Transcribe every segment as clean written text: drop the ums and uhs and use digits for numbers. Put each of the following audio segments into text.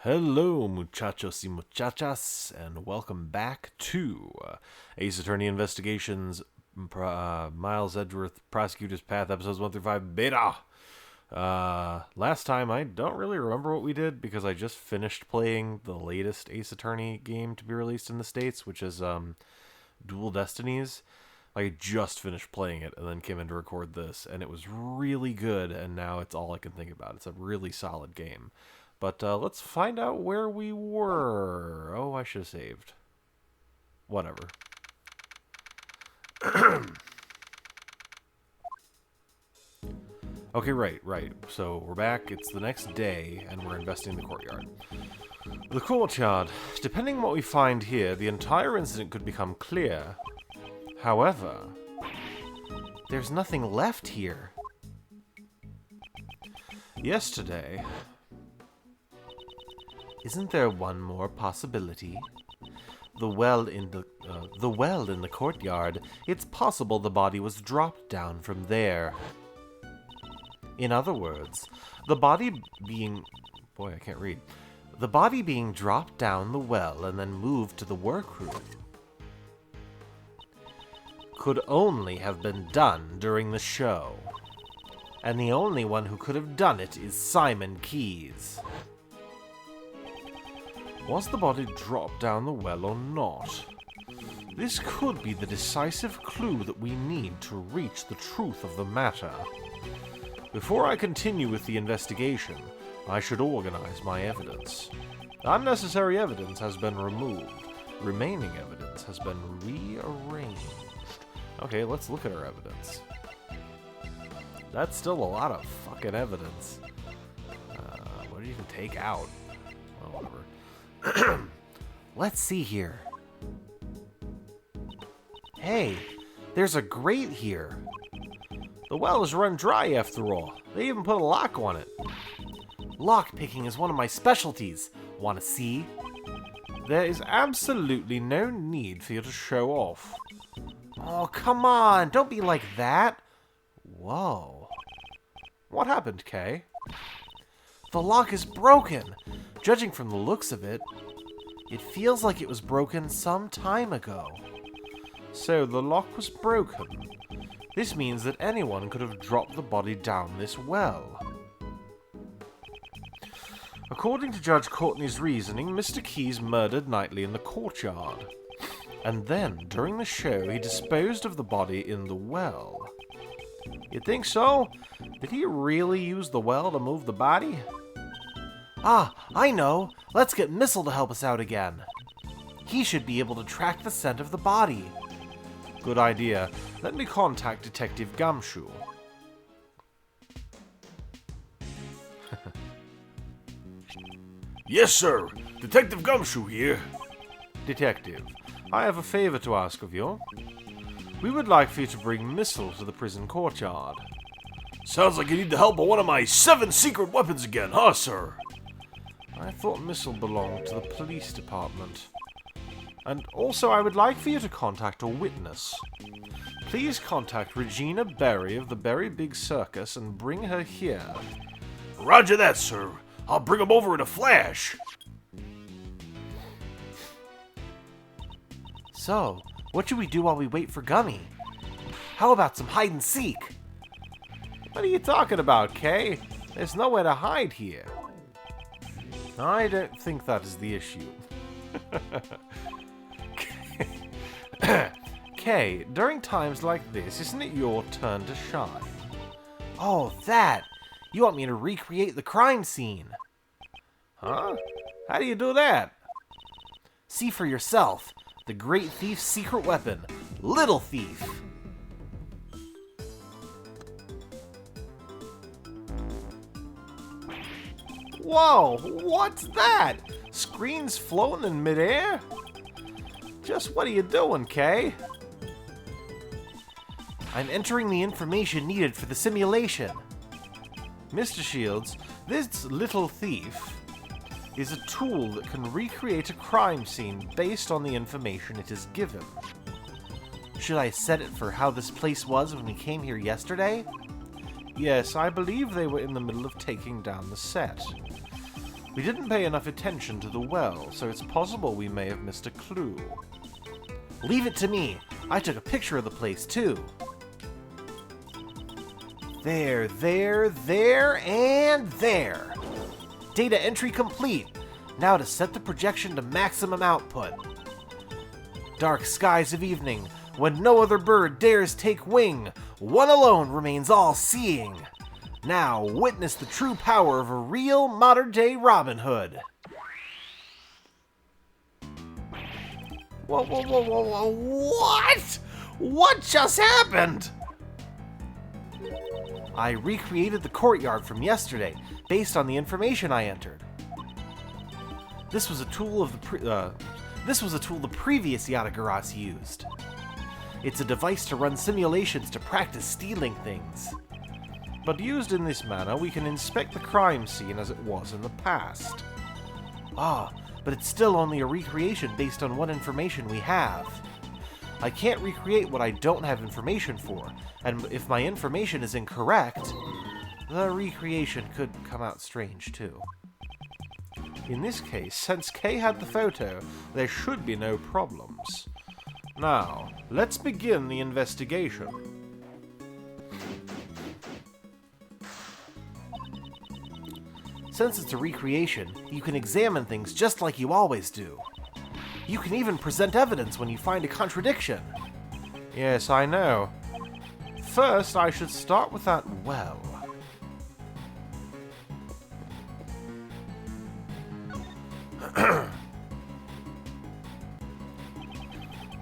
Hello, muchachos y muchachas, and welcome back to Ace Attorney Investigations, Miles Edgeworth, Prosecutor's Path, episodes 1 through 5, beta. Last time, I don't really remember what we did because I just finished playing the latest Ace Attorney game to be released in the States, which is Dual Destinies. I just finished playing it and then came in to record this, and it was really good, and now it's all I can think about. It's a really solid game. But let's find out where we were. Oh, I should have saved. Whatever. Okay, right. So we're back. It's the next day, and we're investing in the courtyard. The courtyard. Depending on what we find here, the entire incident could become clear. However, there's nothing left here. Yesterday... Isn't there one more possibility? The well in the courtyard. It's possible the body was dropped down from there. In other words, the body being... Boy, I can't read. The body being dropped down the well and then moved to the workroom could only have been done during the show. And the only one who could have done it is Simon Keyes. Was the body dropped down the well or not? This could be the decisive clue that we need to reach the truth of the matter. Before I continue with the investigation, I should organize my evidence. Unnecessary evidence has been removed. Remaining evidence has been rearranged. Okay, let's look at our evidence. That's still a lot of fucking evidence. What did you even take out? Oh, whatever. Let's see here. Hey, there's a grate here. The well is run dry after all. They even put a lock on it. Lock picking is one of my specialties. Want to see? There is absolutely no need for you to show off. Oh, come on. Don't be like that. Whoa. What happened, Kay? The lock is broken. Judging from the looks of it, it feels like it was broken some time ago. So the lock was broken. This means that anyone could have dropped the body down this well. According to Judge Courtney's reasoning, Mr. Keyes murdered Knightley in the courtyard. And then, during the show, he disposed of the body in the well. You think so? Did he really use the well to move the body? Ah, I know. Let's get Missile to help us out again. He should be able to track the scent of the body. Good idea. Let me contact Detective Gumshoe. Yes, sir. Detective Gumshoe here. Detective, I have a favor to ask of you. We would like for you to bring Missile to the prison courtyard. Sounds like you need the help of one of my 7 secret weapons again, huh, sir? I thought Missile belonged to the police department. And also, I would like for you to contact a witness. Please contact Regina Berry of the Berry Big Circus and bring her here. Roger that, sir. I'll bring him over in a flash. So, what should we do while we wait for Gummy? How about some hide and seek? What are you talking about, Kay? There's nowhere to hide here. I don't think that is the issue. Kay, during times like this, isn't it your turn to shine? Oh, that! You want me to recreate the crime scene? Huh? How do you do that? See for yourself. The Great Thief's secret weapon, Little Thief. Whoa, what's that? Screens floating in midair? Just what are you doing, Kay? I'm entering the information needed for the simulation. Mr. Shields, this Little Thief is a tool that can recreate a crime scene based on the information it is given. Should I set it for how this place was when we came here yesterday? Yes, I believe they were in the middle of taking down the set. We didn't pay enough attention to the well, so it's possible we may have missed a clue. Leave it to me. I took a picture of the place, too. There, and there. Data entry complete. Now to set the projection to maximum output. Dark skies of evening, when no other bird dares take wing, one alone remains all-seeing. Now witness the true power of a real modern-day Robin Hood. Whoa, what? What just happened? I recreated the courtyard from yesterday, based on the information I entered. This was a tool the previous Yatagarasu used. It's a device to run simulations to practice stealing things. But used in this manner, we can inspect the crime scene as it was in the past. But it's still only a recreation based on what information we have. I can't recreate what I don't have information for, and if my information is incorrect, the recreation could come out strange too. In this case, since Kay had the photo, there should be no problems. Now, let's begin the investigation. Since it's a recreation, you can examine things just like you always do. You can even present evidence when you find a contradiction. Yes, I know. First, I should start with that well.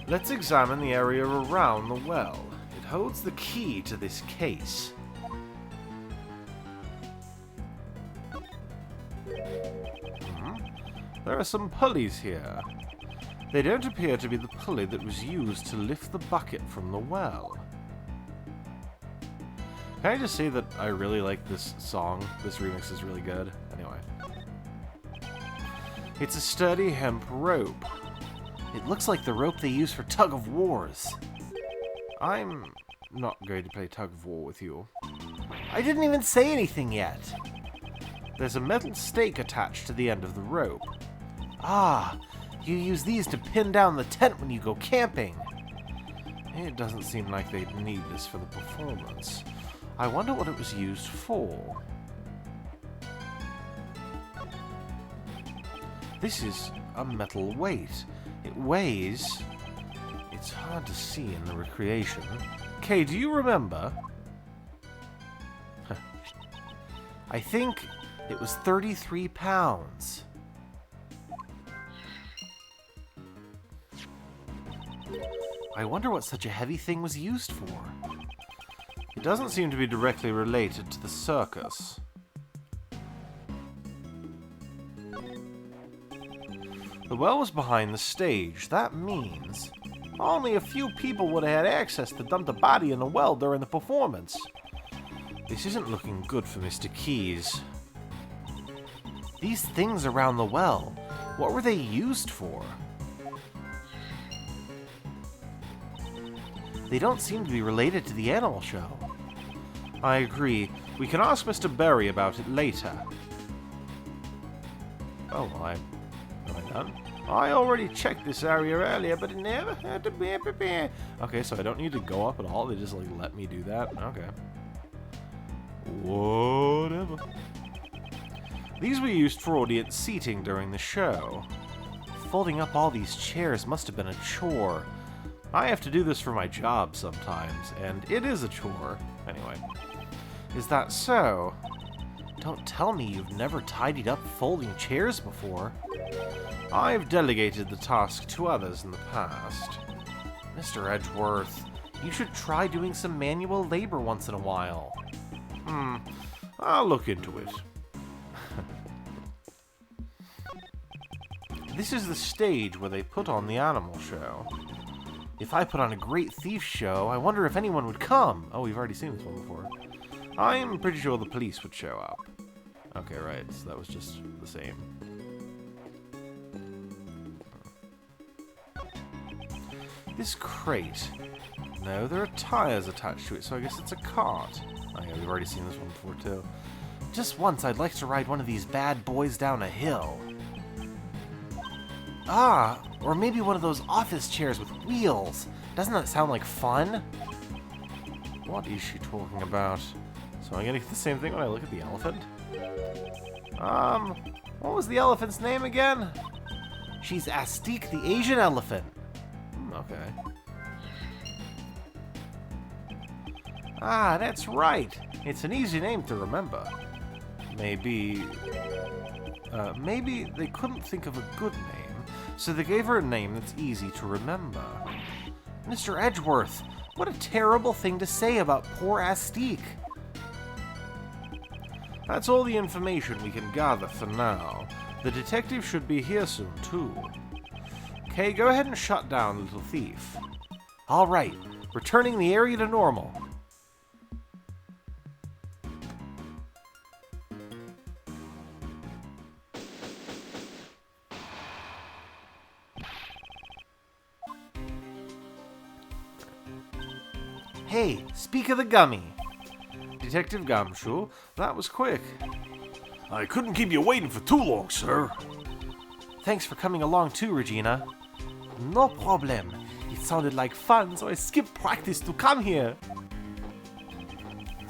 Let's examine the area around the well. It holds the key to this case. There are some pulleys here. They don't appear to be the pulley that was used to lift the bucket from the well. Can I just say that I really like this song? This remix is really good. Anyway. It's a sturdy hemp rope. It looks like the rope they use for tug-of-wars. I'm not going to play tug-of-war with you. I didn't even say anything yet. There's a metal stake attached to the end of the rope. You use these to pin down the tent when you go camping. It doesn't seem like they'd need this for the performance. I wonder what it was used for. This is a metal weight. It weighs... It's hard to see in the recreation. Kay, do you remember? I think it was 33 pounds. I wonder what such a heavy thing was used for. It doesn't seem to be directly related to the circus. The well was behind the stage. That means only a few people would have had access to dump the body in the well during the performance. This isn't looking good for Mr. Keys. These things around the well, what were they used for? They don't seem to be related to the animal show. I agree. We can ask Mr. Berry about it later. Oh, am I done? I already checked this area earlier, but it never had to be prepared. Okay, so I don't need to go up at all. They just, like, let me do that? Okay. Whatever. These were used for audience seating during the show. Folding up all these chairs must have been a chore. I have to do this for my job sometimes, and it is a chore. Anyway. Is that so? Don't tell me you've never tidied up folding chairs before. I've delegated the task to others in the past. Mr. Edgeworth, you should try doing some manual labor once in a while. I'll look into it. This is the stage where they put on the animal show. If I put on a great thief show, I wonder if anyone would come. Oh, we've already seen this one before. I'm pretty sure the police would show up. Okay, right, so that was just the same. This crate. No, there are tires attached to it, so I guess it's a cart. Oh yeah, we've already seen this one before too. Just once I'd like to ride one of these bad boys down a hill. Ah, or maybe one of those office chairs with wheels. Doesn't that sound like fun? What is she talking about? So I'm gonna get the same thing when I look at the elephant? What was the elephant's name again? She's Astique the Asian elephant. Okay. Ah, that's right. It's an easy name to remember. Maybe they couldn't think of a good name, so they gave her a name that's easy to remember. Mr. Edgeworth, what a terrible thing to say about poor Astique. That's all the information we can gather for now. The detective should be here soon, too. Okay, go ahead and shut down, little thief. Alright, returning the area to normal. Hey, speak of the gummy. Detective Gumshoe, that was quick. I couldn't keep you waiting for too long, sir. Thanks for coming along too, Regina. No problem. It sounded like fun, so I skipped practice to come here.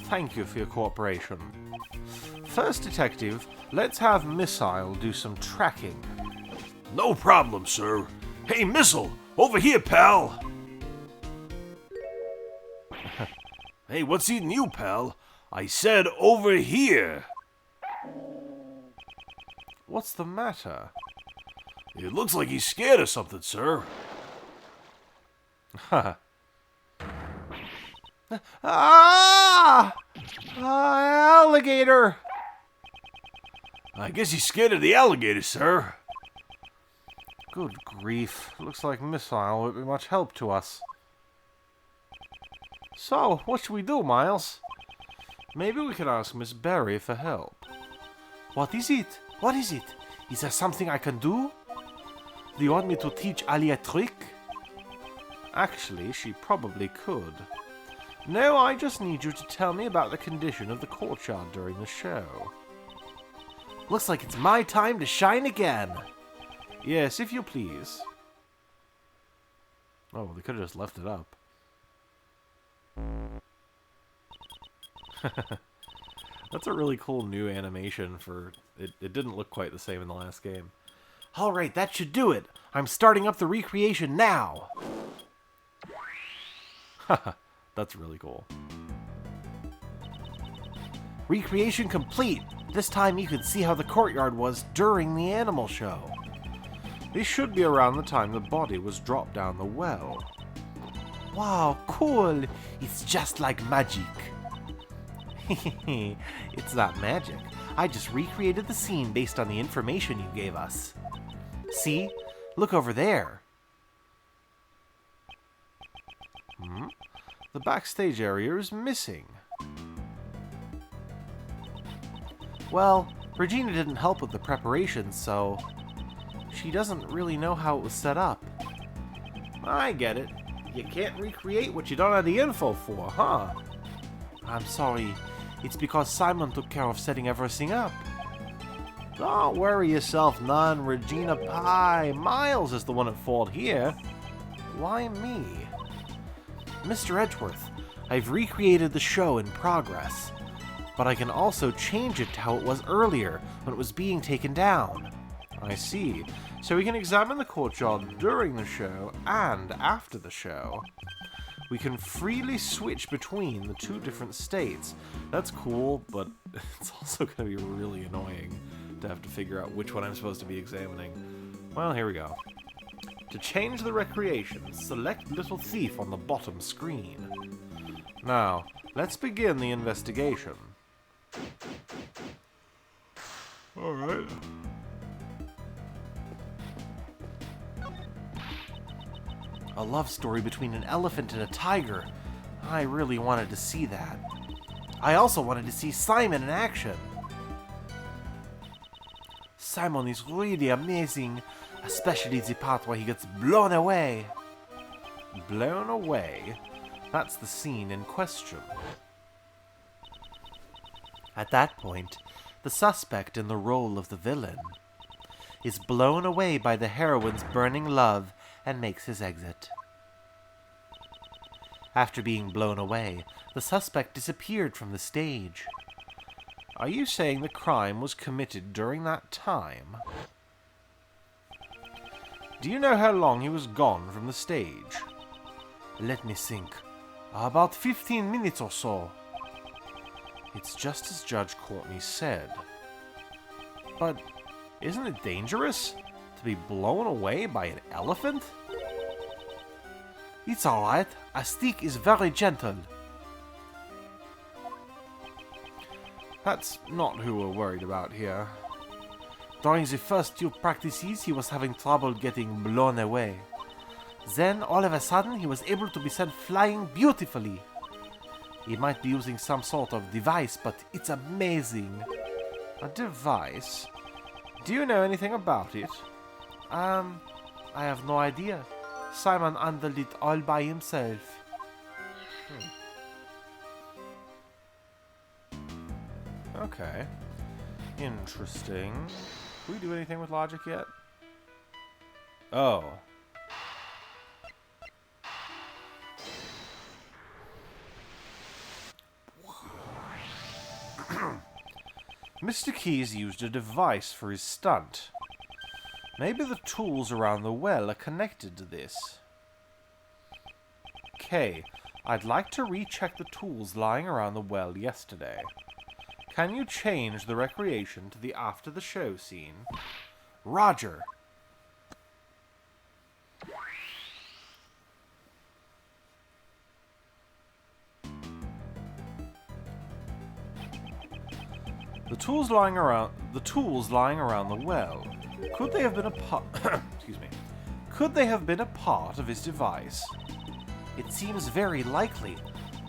Thank you for your cooperation. First, Detective, let's have Missile do some tracking. No problem, sir. Hey, Missile, over here, pal. Hey, what's eating you, pal? I said over here. What's the matter? It looks like he's scared of something, sir. Alligator! I guess he's scared of the alligator, sir. Good grief. Looks like Missile would be much help to us. So, what should we do, Miles? Maybe we could ask Miss Berry for help. What is it? What is it? Is there something I can do? Do you want me to teach Ali a trick? Actually, she probably could. No, I just need you to tell me about the condition of the courtyard during the show. Looks like it's my time to shine again. Yes, if you please. Oh, they could have just left it up. That's a really cool new animation for... It didn't look quite the same in the last game. Alright, that should do it. I'm starting up the recreation now. Haha, that's really cool. Recreation complete. This time you can see how the courtyard was during the animal show. This should be around the time the body was dropped down the well. Wow, cool. It's just like magic. It's not magic. I just recreated the scene based on the information you gave us. See? Look over there. The backstage area is missing. Well, Regina didn't help with the preparations, so she doesn't really know how it was set up. I get it. You can't recreate what you don't have the info for, huh? I'm sorry. It's because Simon took care of setting everything up. Don't worry yourself none, Regina Pie. Miles is the one at fault here. Why me? Mr. Edgeworth, I've recreated the show in progress, but I can also change it to how it was earlier when it was being taken down. I see. So we can examine the courtyard during the show and after the show. We can freely switch between the two different states. That's cool, but it's also going to be really annoying to have to figure out which one I'm supposed to be examining. Well, here we go. To change the recreation, select Little Thief on the bottom screen. Now, let's begin the investigation. Alright. A love story between an elephant and a tiger. I really wanted to see that. I also wanted to see Simon in action. Simon is really amazing, especially the part where he gets blown away. Blown away? That's the scene in question. At that point, the suspect in the role of the villain is blown away by the heroine's burning love and makes his exit. After being blown away, the suspect disappeared from the stage. Are you saying the crime was committed during that time? Do you know how long he was gone from the stage? Let me think. About 15 minutes or so. It's just as Judge Courtney said. But isn't it dangerous to be blown away by an elephant? It's alright. A stick is very gentle. That's not who we're worried about here. During the first few practices, he was having trouble getting blown away. Then, all of a sudden, he was able to be sent flying beautifully. He might be using some sort of device, but it's amazing. A device? Do you know anything about it? I have no idea. Simon handled it all by himself. Okay. Interesting. Can we do anything with logic yet? Oh. Mr. Keyes used a device for his stunt. Maybe the tools around the well are connected to this. Okay, I'd like to recheck the tools lying around the well yesterday. Can you change the recreation to the after the show scene? Roger! The tools lying around the well. Could they have been a part excuse me. Could they have been a part of his device? It seems very likely.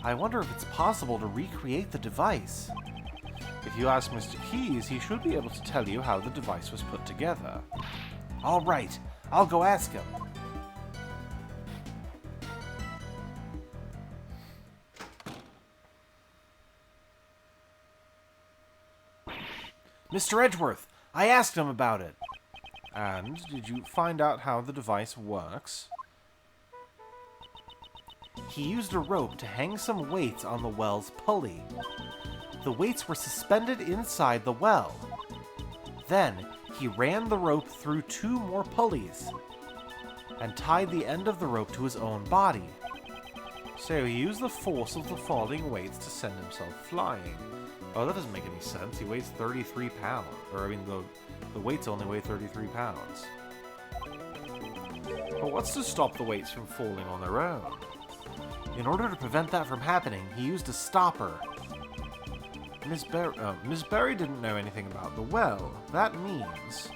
I wonder if it's possible to recreate the device. If you ask Mr. Keyes, he should be able to tell you how the device was put together. All right, I'll go ask him. Mr. Edgeworth, I asked him about it. And did you find out how the device works? He used a rope to hang some weights on the well's pulley. The weights were suspended inside the well. Then, he ran the rope through 2 more pulleys and tied the end of the rope to his own body. So he used the force of the falling weights to send himself flying. Oh, that doesn't make any sense. He weighs 33 pounds. Or, I mean, the weights only weigh 33 pounds. But what's to stop the weights from falling on their own? In order to prevent that from happening, he used a stopper. Miss Berry didn't know anything about the well. That means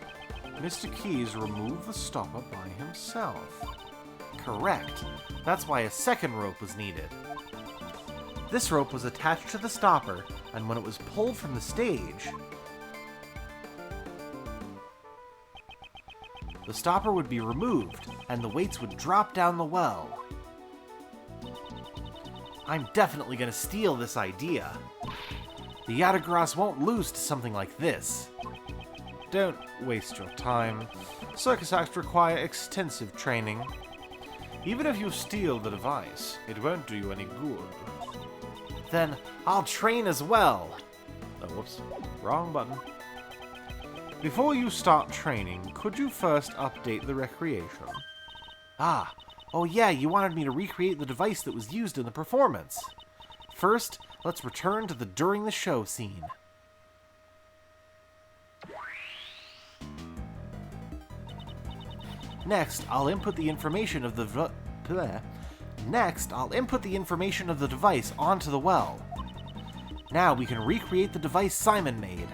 Mr. Keyes removed the stopper by himself. Correct. That's why a second rope was needed. This rope was attached to the stopper, and when it was pulled from the stage, the stopper would be removed, and the weights would drop down the well. I'm definitely going to steal this idea. The Yatagras won't lose to something like this. Don't waste your time. Circus acts require extensive training. Even if you steal the device, it won't do you any good. Then I'll train as well. Oh, whoops. Wrong button. Before you start training, could you first update the recreation? Oh yeah, you wanted me to recreate the device that was used in the performance. First, let's return to the during the show scene. Next, I'll input the information of the device onto the well. Now we can recreate the device Simon made.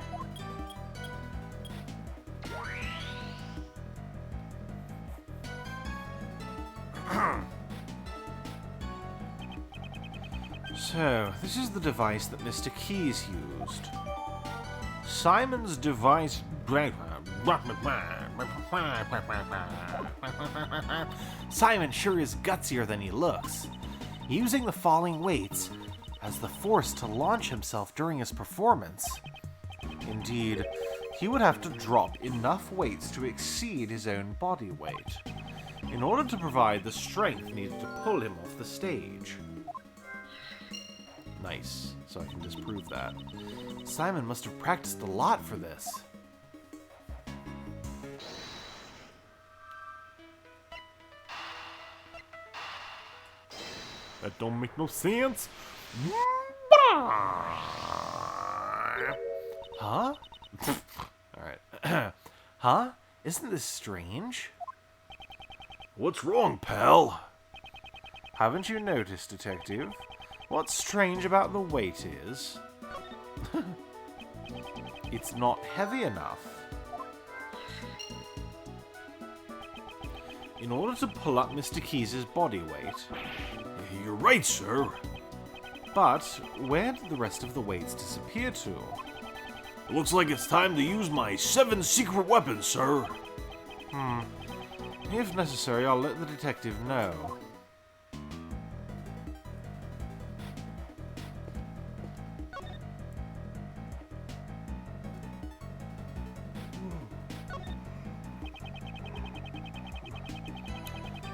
So, this is the device that Mr. Keyes used. Simon's device... Simon sure is gutsier than he looks. Using the falling weights, has the force to launch himself during his performance. Indeed, he would have to drop enough weights to exceed his own body weight, in order to provide the strength needed to pull him off the stage. Nice, so I can disprove that. Simon must have practiced a lot for this. That don't make no sense. Huh? Alright. Huh? Isn't this strange? What's wrong, pal? Haven't you noticed, Detective? What's strange about the weight is... it's not heavy enough. In order to pull up Mr. Keys' body weight... You're right, sir. But where did the rest of the weights disappear to? It looks like it's time to use my 7 secret weapons, sir. If necessary, I'll let the detective know.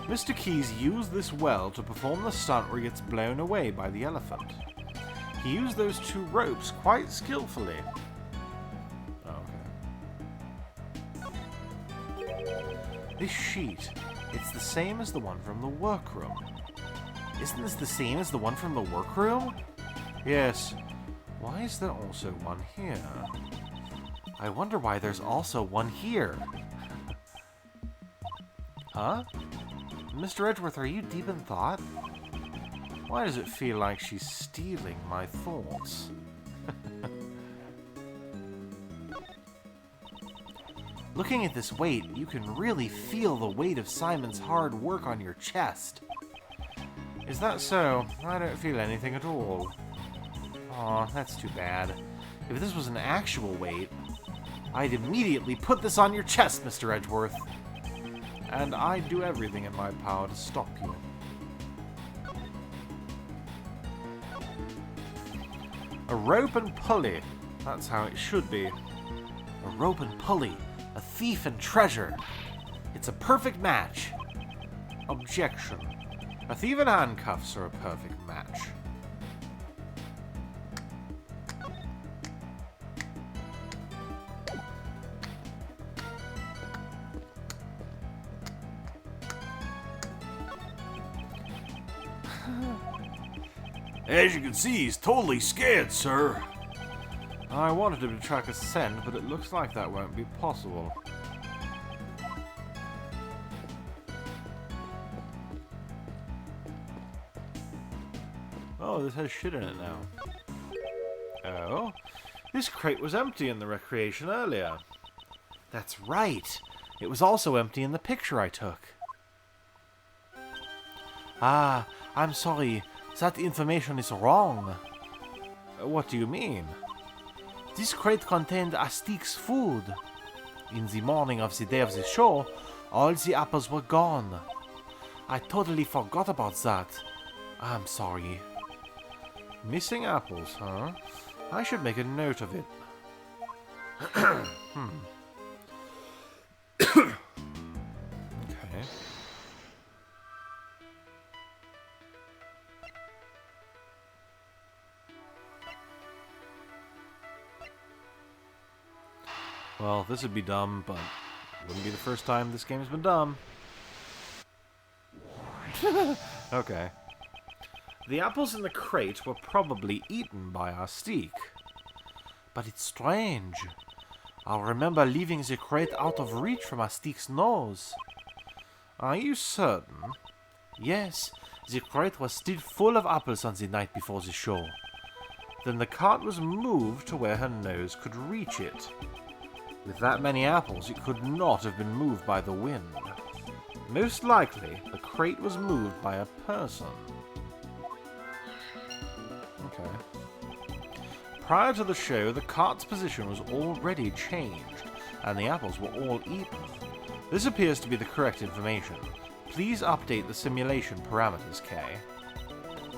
Mr. Keys used this well to perform the stunt where he gets blown away by the elephant. He used those 2 ropes quite skillfully. Oh, okay. This sheet, it's the same as the one from the workroom. Isn't this the same as the one from the workroom? Yes. Why is there also one here? I wonder why there's also one here. Huh? Mr. Edgeworth, are you deep in thought? Why does it feel like she's stealing my thoughts? Looking at this weight, you can really feel the weight of Simon's hard work on your chest. Is that so? I don't feel anything at all. Aw, that's too bad. If this was an actual weight, I'd immediately put this on your chest, Mr. Edgeworth. And I'd do everything in my power to stop you. A rope and pulley. That's how it should be. A rope and pulley. A thief and treasure. It's a perfect match. Objection. A thief and handcuffs are a perfect match. As you can see, he's totally scared, sir. I wanted him to track a scent, but it looks like that won't be possible. Oh, this has shit in it now. Oh? This crate was empty in the recreation earlier. That's right. It was also empty in the picture I took. Ah, I'm sorry. That information is wrong. What do you mean? This crate contained Astique's food. In the morning of the day of the show, all the apples were gone. I totally forgot about that. I'm sorry. Missing apples, huh? I should make a note of it. Okay. Well, this would be dumb, but it wouldn't be the first time this game has been dumb. Okay. The apples in the crate were probably eaten by Astique. But it's strange. I'll remember leaving the crate out of reach from Astique's nose. Are you certain? Yes, the crate was still full of apples on the night before the show. Then the cart was moved to where her nose could reach it. With that many apples, it could not have been moved by the wind. Most likely, the crate was moved by a person. Okay. Prior to the show, the cart's position was already changed, and the apples were all eaten. This appears to be the correct information. Please update the simulation parameters, Kay.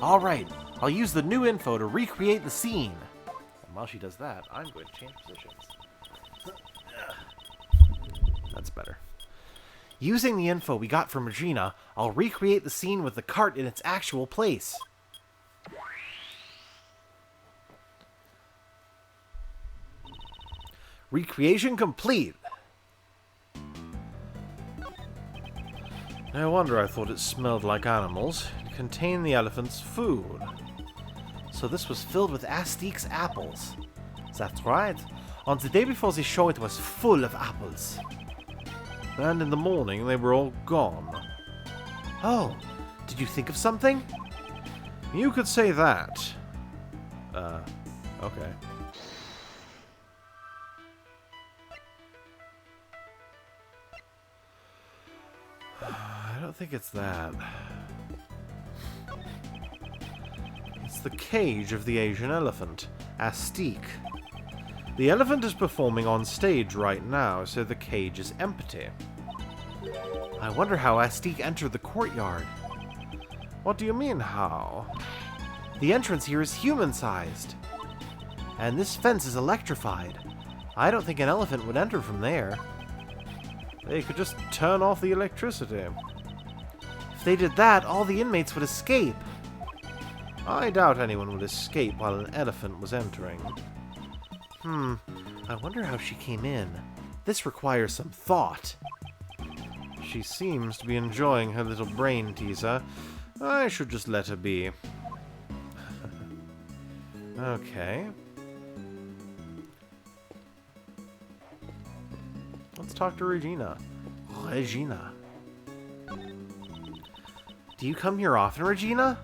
Alright, I'll use the new info to recreate the scene. And while she does that, I'm going to change positions. That's better. Using the info we got from Regina, I'll recreate the scene with the cart in its actual place. Recreation complete. No wonder I thought it smelled like animals. It contained the elephant's food. So this was filled with Astique's apples. That's right. On the day before the show, it was full of apples. And in the morning, they were all gone. Oh, did you think of something? You could say that. Okay. I don't think it's that. It's the cage of the Asian elephant, Astique. The elephant is performing on stage right now, so the cage is empty. I wonder how Astique entered the courtyard. What do you mean, how? The entrance here is human-sized. And this fence is electrified. I don't think an elephant would enter from there. They could just turn off the electricity. If they did that, all the inmates would escape. I doubt anyone would escape while an elephant was entering. I wonder how she came in. This requires some thought. She seems to be enjoying her little brain teaser. I should just let her be. Okay. Let's talk to Regina. Regina. Do you come here often, Regina?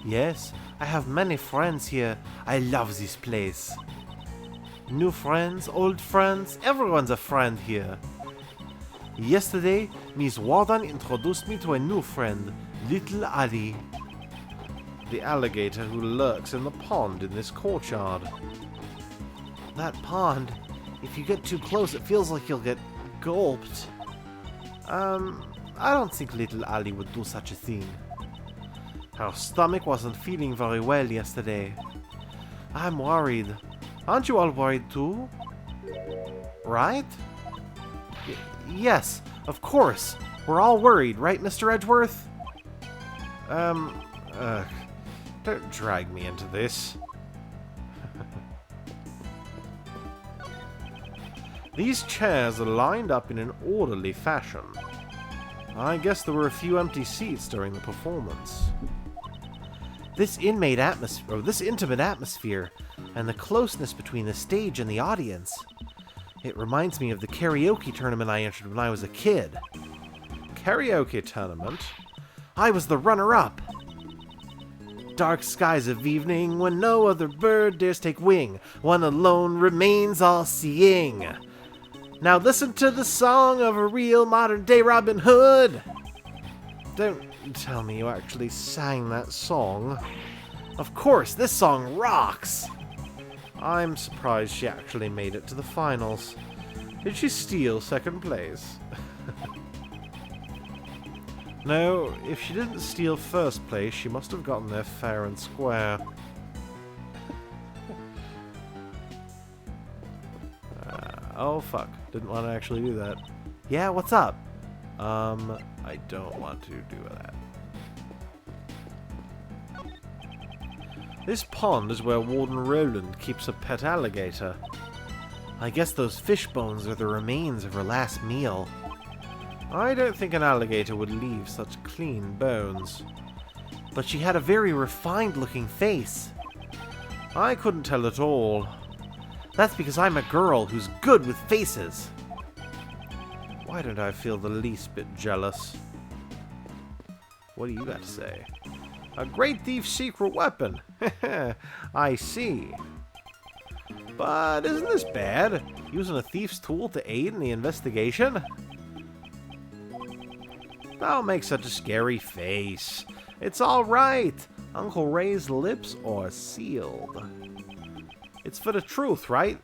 Yes, I have many friends here. I love this place. New friends, old friends, everyone's a friend here. Yesterday, Miss Warden introduced me to a new friend, Little Ali. The alligator who lurks in the pond in this courtyard. That pond, if you get too close, it feels like you'll get gulped. I don't think Little Ali would do such a thing. Her stomach wasn't feeling very well yesterday. I'm worried. Aren't you all worried too? Right? Yes, of course. We're all worried, right, Mr. Edgeworth? Don't drag me into this. These chairs are lined up in an orderly fashion. I guess there were a few empty seats during the performance. This intimate atmosphere, and the closeness between the stage and the audience. It reminds me of the karaoke tournament I entered when I was a kid. Karaoke tournament? I was the runner-up. Dark skies of evening, when no other bird dares take wing, one alone remains all-seeing. Now listen to the song of a real modern-day Robin Hood. Don't tell me you actually sang that song. Of course, this song rocks. I'm surprised she actually made it to the finals. Did she steal second place? No, if she didn't steal first place, she must have gotten there fair and square. Oh fuck, didn't want to actually do that. Yeah, what's up? I don't want to do that. This pond is where Warden Roland keeps a pet alligator. I guess those fish bones are the remains of her last meal. I don't think an alligator would leave such clean bones. But she had a very refined-looking face. I couldn't tell at all. That's because I'm a girl who's good with faces. Why don't I feel the least bit jealous? What do you got to say? A great thief's secret weapon. I see. But isn't this bad? Using a thief's tool to aid in the investigation? Don't make such a scary face. It's all right. Uncle Ray's lips are sealed. It's for the truth, right?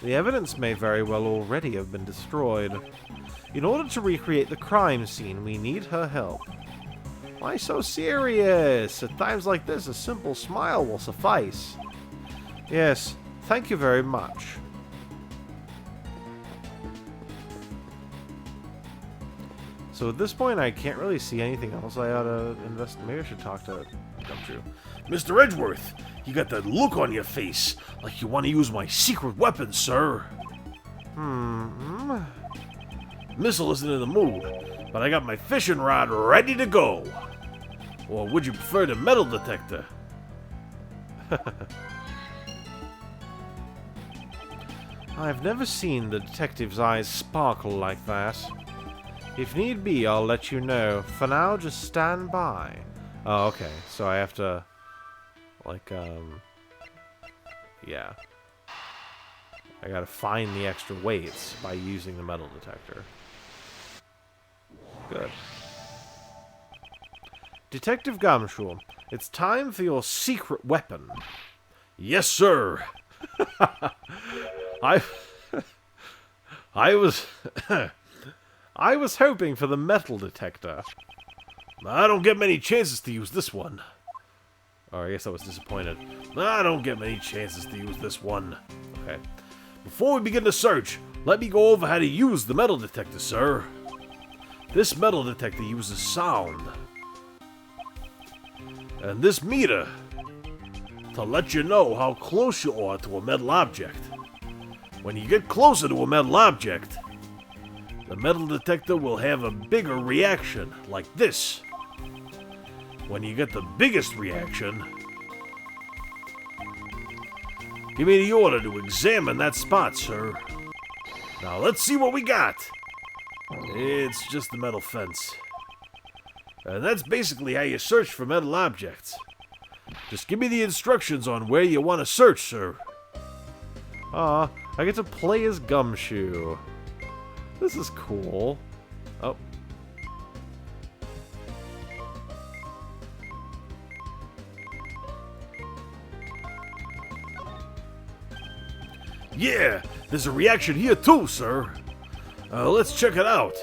The evidence may very well already have been destroyed. In order to recreate the crime scene, we need her help. Why so serious? At times like this, a simple smile will suffice. Yes, thank you very much. So at this point, I can't really see anything else I ought to invest. Maybe I should talk to Gumshoe. Mr. Edgeworth, you got that look on your face, like you want to use my secret weapon, sir. Missile isn't in the mood, but I got my fishing rod ready to go. Or would you prefer the metal detector? I've never seen the detective's eyes sparkle like that. If need be, I'll let you know. For now, just stand by. Oh, okay. So I have to, like, yeah. I gotta find the extra weights by using the metal detector. Good. Detective Gumshoe, it's time for your secret weapon. Yes, sir. I was I was hoping for the metal detector. I don't get many chances to use this one. Oh, I guess I was disappointed. I don't get many chances to use this one. Okay. Before we begin the search, let me go over how to use the metal detector, sir. This metal detector uses sound. And this meter to let you know how close you are to a metal object. When you get closer to a metal object, the metal detector will have a bigger reaction, like this. When you get the biggest reaction, give me the order to examine that spot, sir. Now let's see what we got. It's just the metal fence. And that's basically how you search for metal objects. Just give me the instructions on where you want to search, sir. Ah, I get to play as Gumshoe. This is cool. Oh. Yeah, there's a reaction here too, sir. Let's check it out.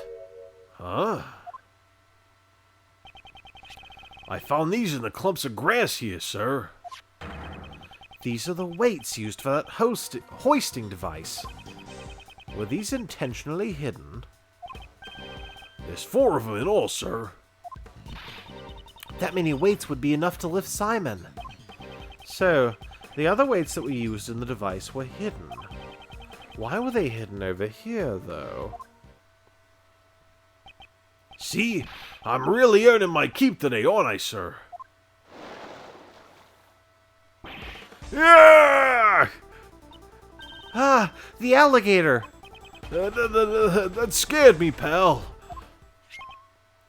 Huh? I found these in the clumps of grass here, sir. These are the weights used for that hoisting device. Were these intentionally hidden? There's 4 of them in all, sir. That many weights would be enough to lift Simon. So, the other weights that we used in the device were hidden. Why were they hidden over here, though? See? I'm really earning my keep today, aren't I, sir? Yeah! Ah, the alligator! That scared me, pal.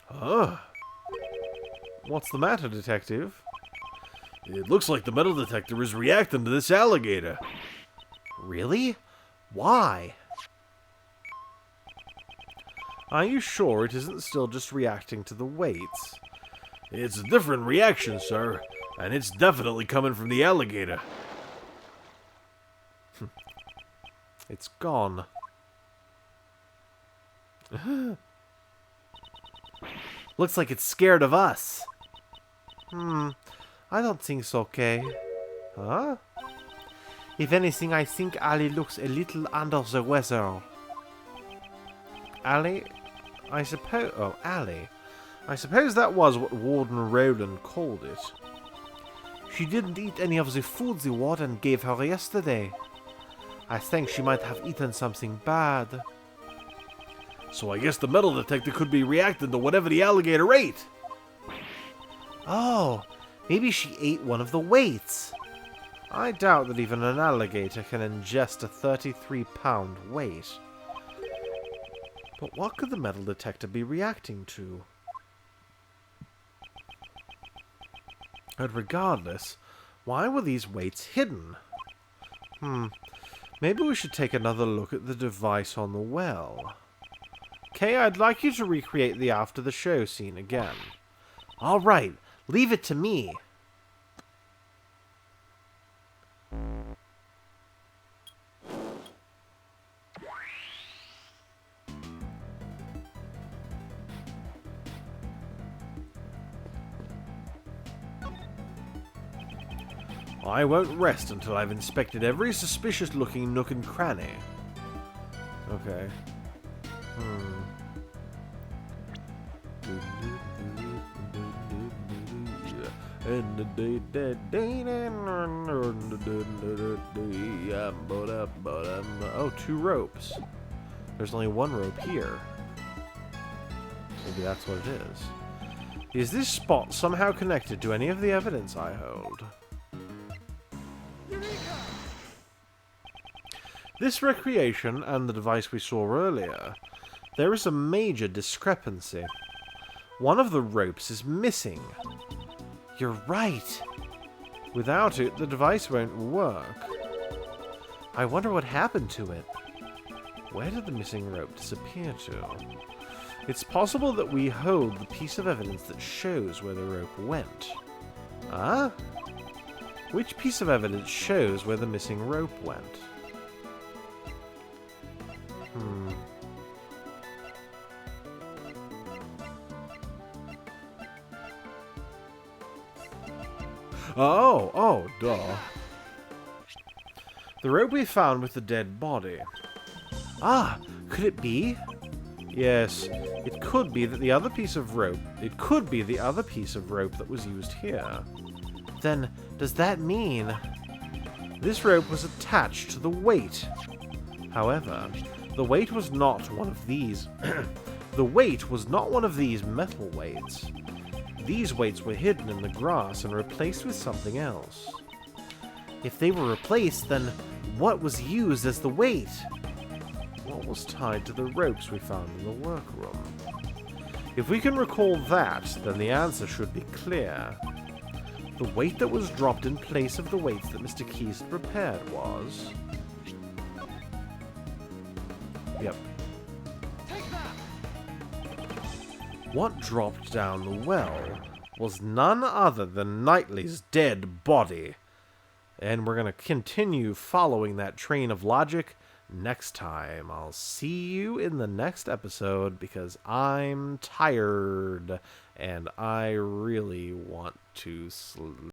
Huh? What's the matter, detective? It looks like the metal detector is reacting to this alligator. Really? Why? Are you sure it isn't still just reacting to the weights? It's a different reaction, sir, and it's definitely coming from the alligator. It's gone. Looks like it's scared of us. I don't think so, okay. Huh? If anything, I think Ali looks a little under the weather. Ali? I suppose... Oh, Ali. I suppose that was what Warden Rowland called it. She didn't eat any of the food the warden gave her yesterday. I think she might have eaten something bad. So I guess the metal detector could be reacting to whatever the alligator ate. Oh, maybe she ate one of the weights. I doubt that even an alligator can ingest a 33-pound weight. But what could the metal detector be reacting to? And regardless, why were these weights hidden? Maybe we should take another look at the device on the well. Okay, I'd like you to recreate the after the show scene again. Alright, leave it to me. I won't rest until I've inspected every suspicious-looking nook and cranny. Okay. Oh, 2 ropes. There's only 1 rope here. Maybe that's what it is. Is this spot somehow connected to any of the evidence I hold? This recreation and the device we saw earlier, there is a major discrepancy. One of the ropes is missing. You're right. Without it, the device won't work. I wonder what happened to it. Where did the missing rope disappear to? It's possible that we hold the piece of evidence that shows where the rope went. Huh? Which piece of evidence shows where the missing rope went? Oh, duh. The rope we found with the dead body. Ah, could it be? Yes, it could be that the other piece of rope... It could be the other piece of rope that was used here. Then, does that mean... This rope was attached to the weight. However, the weight was not one of these... The weight was not one of these metal weights. These weights were hidden in the grass and replaced with something else. If they were replaced, then what was used as the weight? What was tied to the ropes we found in the workroom? If we can recall that, then the answer should be clear. The weight that was dropped in place of the weights that Mr. Keys had prepared was... Yep. What dropped down the well was none other than Knightley's dead body. And we're going to continue following that train of logic next time. I'll see you in the next episode because I'm tired and I really want to sleep.